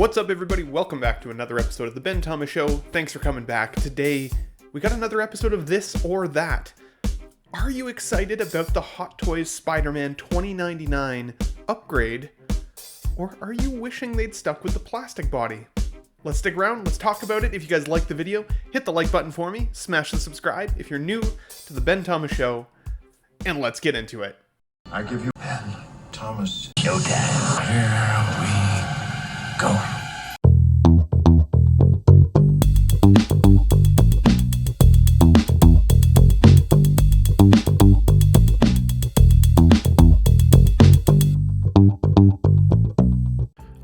What's up, everybody? Welcome back to another episode of The Ben Thomas Show. Thanks for coming back. Today, we got another episode of This or That. Are you excited about the Hot Toys Spider-Man 2099 upgrade? Or are you wishing they'd stuck with the plastic body? Let's stick around, let's talk about it. If you guys like the video, hit the like button for me, smash the subscribe if you're new to The Ben Thomas Show, and let's get into it. I give you Ben Thomas Showtime. Here we go.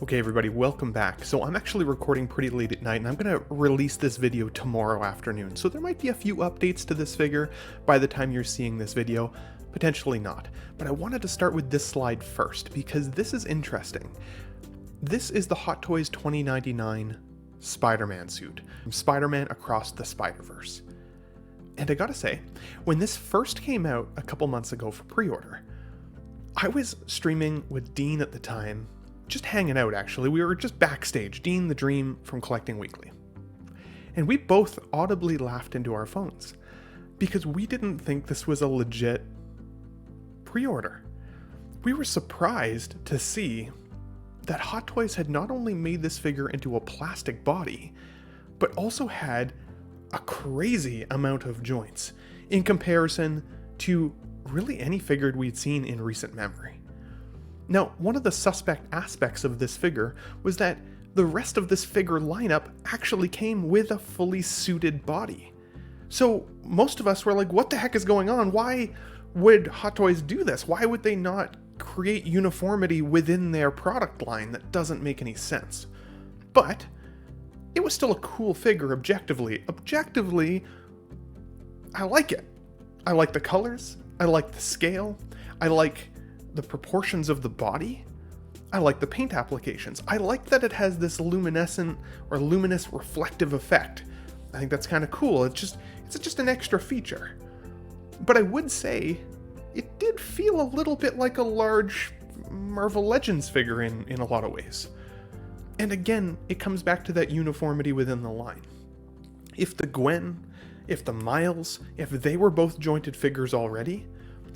Okay, everybody, welcome back. So I'm actually recording pretty late at night, and I'm going to release this video tomorrow afternoon. So there might be a few updates to this figure by the time you're seeing this video. Potentially not. But I wanted to start with this slide first, because this is interesting. This is the Hot Toys 2099 Spider-Man suit. From Spider-Man Across the Spiderverse. And I gotta say, when this first came out a couple months ago for pre-order, I was streaming with Dean at the time, just hanging out actually. We were just backstage, Dean the Dream from Collecting Weekly. And we both audibly laughed into our phones because we didn't think this was a legit pre-order. We were surprised to see that Hot Toys had not only made this figure into a plastic body, but also had a crazy amount of joints in comparison to really any figure we'd seen in recent memory. Now, one of the suspect aspects of this figure was that the rest of this figure lineup actually came with a fully suited body. So most of us were like, what the heck is going on? Why would Hot Toys do this? Why would they not create uniformity within their product line? That doesn't make any sense. But it was still a cool figure objectively. Objectively, I like it. I like the colors. I like the scale. I like the proportions of the body. I like the paint applications. I like that it has this luminescent or luminous reflective effect. I think that's kind of cool. It's just an extra feature. But I would say it did feel a little bit like a large Marvel Legends figure in a lot of ways. And again, it comes back to that uniformity within the line. If the Gwen, if the Miles, if they were both jointed figures already,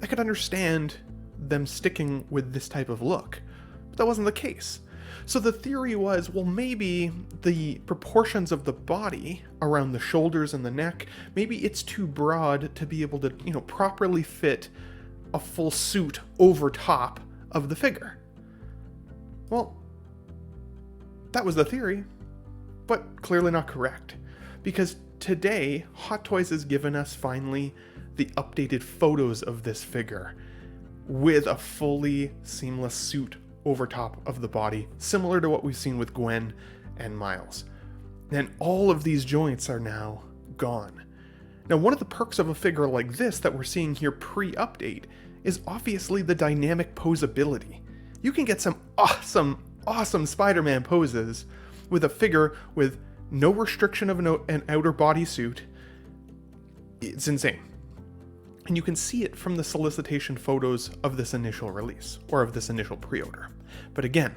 I could understand them sticking with this type of look. But that wasn't the case. So the theory was, well, maybe the proportions of the body around the shoulders and the neck, maybe it's too broad to be able to, properly fit a full suit over top of the figure. Well, that was the theory, but clearly not correct. Because today, Hot Toys has given us finally the updated photos of this figure with a fully seamless suit over top of the body, similar to what we've seen with Gwen and Miles. And all of these joints are now gone. Now, one of the perks of a figure like this that we're seeing here pre-update is obviously the dynamic posability. You can get some awesome Spider-Man poses with a figure with no restriction of an outer body suit. It's insane. And you can see it from the solicitation photos of this initial release, or of this initial pre-order. But again,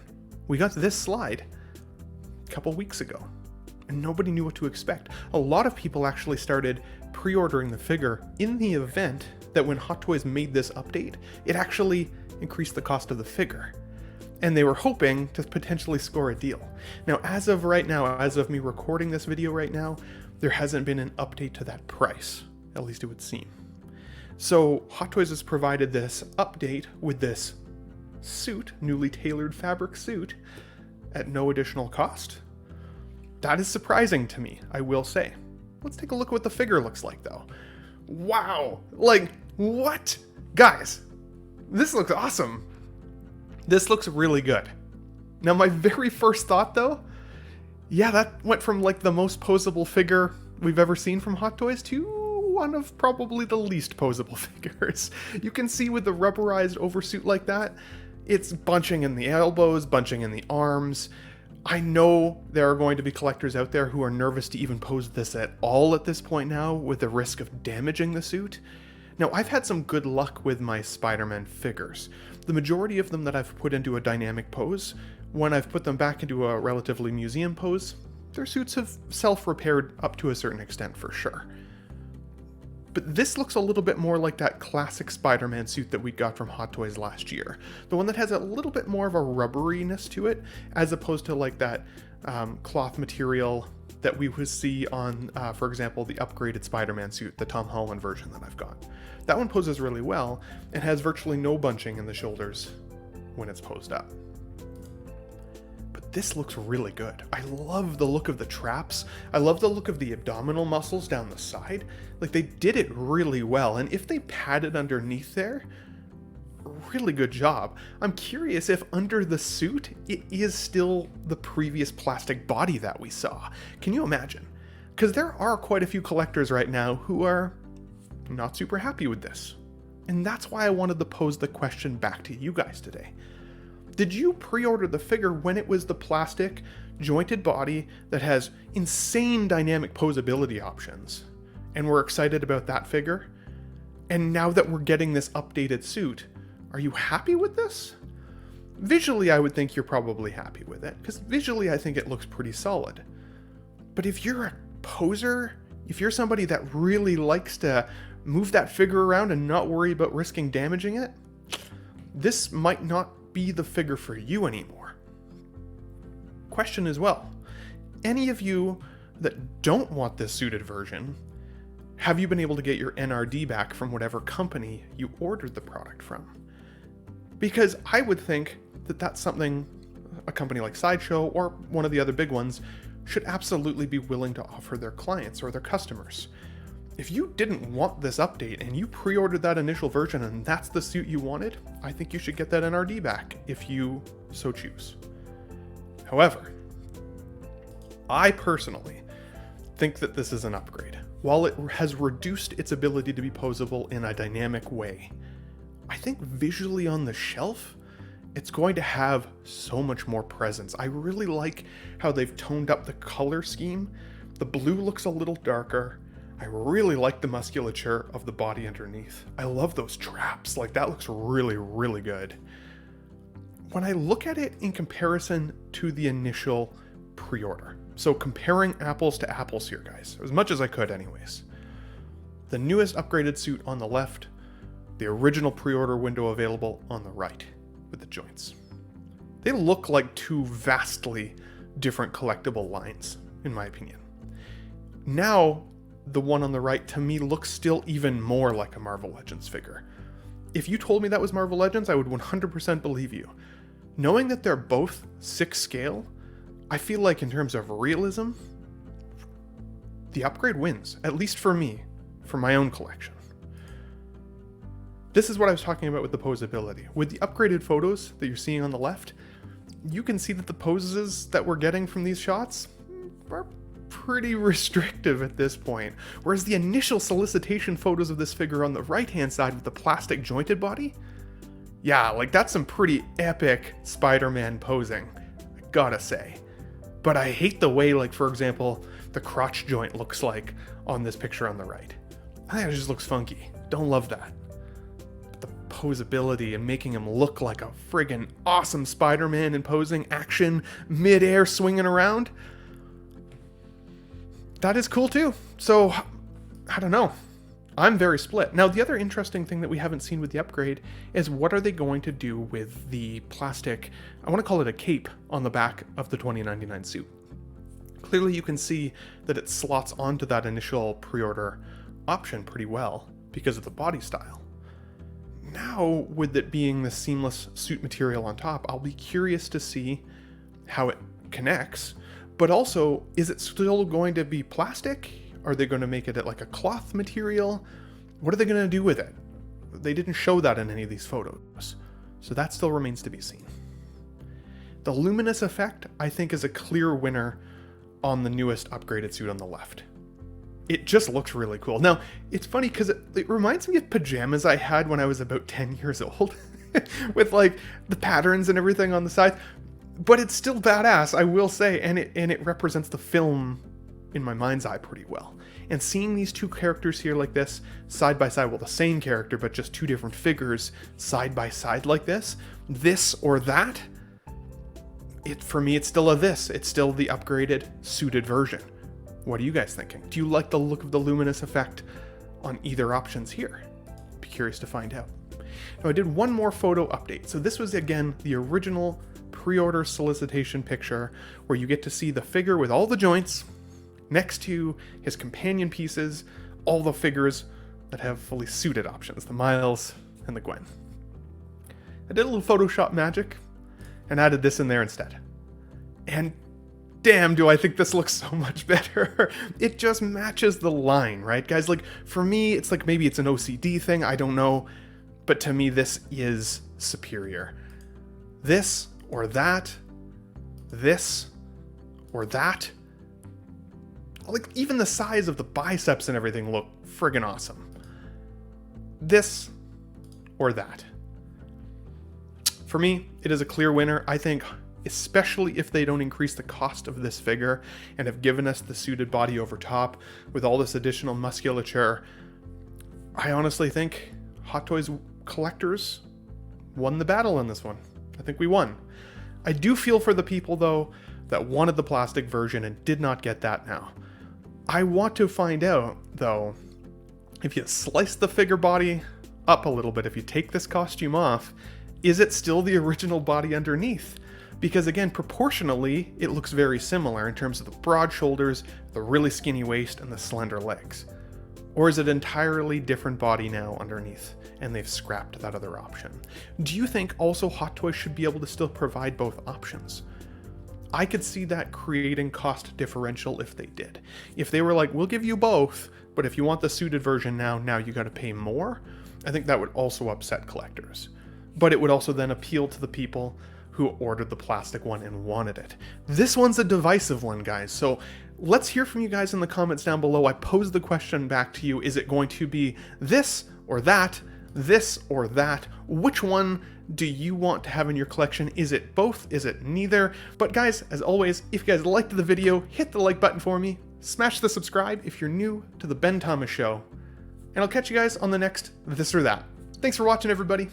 we got this slide a couple weeks ago, and nobody knew what to expect. A lot of people actually started pre-ordering the figure in the event that when Hot Toys made this update, it actually increased the cost of the figure. And they were hoping to potentially score a deal. Now, as of right now, as of me recording this video right now, there hasn't been an update to that price, at least it would seem. So Hot Toys has provided this update with this suit, newly tailored fabric suit, at no additional cost. That is surprising to me, I will say. Let's take a look at what the figure looks like, though. Wow! Like, what? Guys, this looks awesome. This looks really good. Now, my very first thought, though, yeah, that went from like the most posable figure we've ever seen from Hot Toys to one of probably the least posable figures. You can see with the rubberized oversuit like that, it's bunching in the elbows, bunching in the arms. I know there are going to be collectors out there who are nervous to even pose this at all at this point now, with the risk of damaging the suit. Now, I've had some good luck with my Spider-Man figures. The majority of them that I've put into a dynamic pose when I've put them back into a relatively museum pose, their suits have self-repaired up to a certain extent for sure. But this looks a little bit more like that classic Spider-Man suit that we got from Hot Toys last year. The one that has a little bit more of a rubberiness to it, as opposed to like that cloth material that we would see on, for example, the upgraded Spider-Man suit, the Tom Holland version that I've got. That one poses really well and has virtually no bunching in the shoulders when it's posed up. But this looks really good. I love the look of the traps. I love the look of the abdominal muscles down the side. Like, they did it really well, and if they padded underneath there, really good job. I'm curious if under the suit, it is still the previous plastic body that we saw. Can you imagine? Because there are quite a few collectors right now who are not super happy with this. And that's why I wanted to pose the question back to you guys today. Did you pre-order the figure when it was the plastic, jointed body that has insane dynamic posability options, and we're excited about that figure? And now that we're getting this updated suit, are you happy with this? Visually, I would think you're probably happy with it, because visually I think it looks pretty solid. But if you're a poser, if you're somebody that really likes to move that figure around and not worry about risking damaging it, this might not be the figure for you anymore. Question as well, any of you that don't want this suited version, have you been able to get your NRD back from whatever company you ordered the product from? Because I would think that that's something a company like Sideshow or one of the other big ones should absolutely be willing to offer their clients or their customers. If you didn't want this update and you pre-ordered that initial version and that's the suit you wanted, I think you should get that NRD back if you so choose. However, I personally think that this is an upgrade. While it has reduced its ability to be posable in a dynamic way, I think visually on the shelf, it's going to have so much more presence. I really like how they've toned up the color scheme. The blue looks a little darker. I really like the musculature of the body underneath. I love those traps. Like, that looks really, really good. When I look at it in comparison to the initial pre-order, so comparing apples to apples here, guys, as much as I could anyways. The newest upgraded suit on the left, the original pre-order window available on the right with the joints. They look like two vastly different collectible lines, in my opinion. Now, the one on the right to me looks still even more like a Marvel Legends figure. If you told me that was Marvel Legends, I would 100% believe you. Knowing that they're both 6 scale, I feel like in terms of realism, the upgrade wins, at least for me, for my own collection. This is what I was talking about with the posability. With the upgraded photos that you're seeing on the left, you can see that the poses that we're getting from these shots are pretty restrictive at this point. Whereas the initial solicitation photos of this figure on the right-hand side with the plastic jointed body, yeah, like that's some pretty epic Spider-Man posing, I gotta say. But I hate the way, like, for example, the crotch joint looks like on this picture on the right. I think it just looks funky. Don't love that. But the posability and making him look like a friggin' awesome Spider-Man in posing, action, mid-air swinging around, that is cool too. So, I don't know. I'm very split. Now, the other interesting thing that we haven't seen with the upgrade is what are they going to do with the plastic, I want to call it a cape, on the back of the 2099 suit. Clearly you can see that it slots onto that initial pre-order option pretty well because of the body style. Now, with it being the seamless suit material on top, I'll be curious to see how it connects. But also, is it still going to be plastic? Are they going to make it like a cloth material? What are they going to do with it? They didn't show that in any of these photos, so that still remains to be seen. The luminous effect, I think, is a clear winner on the newest upgraded suit on the left. It just looks really cool. Now, it's funny because it reminds me of pajamas I had when I was about 10 years old, with like the patterns and everything on the side. But it's still badass, I will say, and it represents the film in my mind's eye pretty well. And seeing these two characters here like this, side by side, well, the same character, but just two different figures side by side like this or that, For me, it's still a this. It's still the upgraded, suited version. What are you guys thinking? Do you like the look of the luminous effect on either options here? Be curious to find out. Now, I did one more photo update. So this was, again, the original pre-order solicitation picture where you get to see the figure with all the joints next to his companion pieces, all the figures that have fully suited options, the Miles and the Gwen. I did a little Photoshop magic and added this in there instead. And damn, do I think this looks so much better. It just matches the line, right, guys? Like, for me, it's like maybe it's an OCD thing, I don't know. But to me, this is superior. This or that, this or that. Like, even the size of the biceps and everything look friggin' awesome. This or that. For me, it is a clear winner. I think, especially if they don't increase the cost of this figure and have given us the suited body over top with all this additional musculature, I honestly think Hot Toys collectors won the battle on this one. I think we won. I do feel for the people, though, that wanted the plastic version and did not get that now. I want to find out, though, if you slice the figure body up a little bit, if you take this costume off, is it still the original body underneath? Because again, proportionally, it looks very similar in terms of the broad shoulders, the really skinny waist, and the slender legs. Or is it an entirely different body now underneath, and they've scrapped that other option? Do you think also Hot Toys should be able to still provide both options? I could see that creating cost differential if they did. If they were like, we'll give you both, but if you want the suited version now you gotta pay more, I think that would also upset collectors. But it would also then appeal to the people who ordered the plastic one and wanted it. This one's a divisive one, guys, so let's hear from you guys in the comments down below. I posed the question back to you, is it going to be this or that, this or that? Which one do you want to have in your collection? Is it both? Is it neither? But guys, as always, if you guys liked the video, hit the like button for me, smash the subscribe if you're new to the Ben Thomas Show, and I'll catch you guys on the next This or That. Thanks for watching, everybody.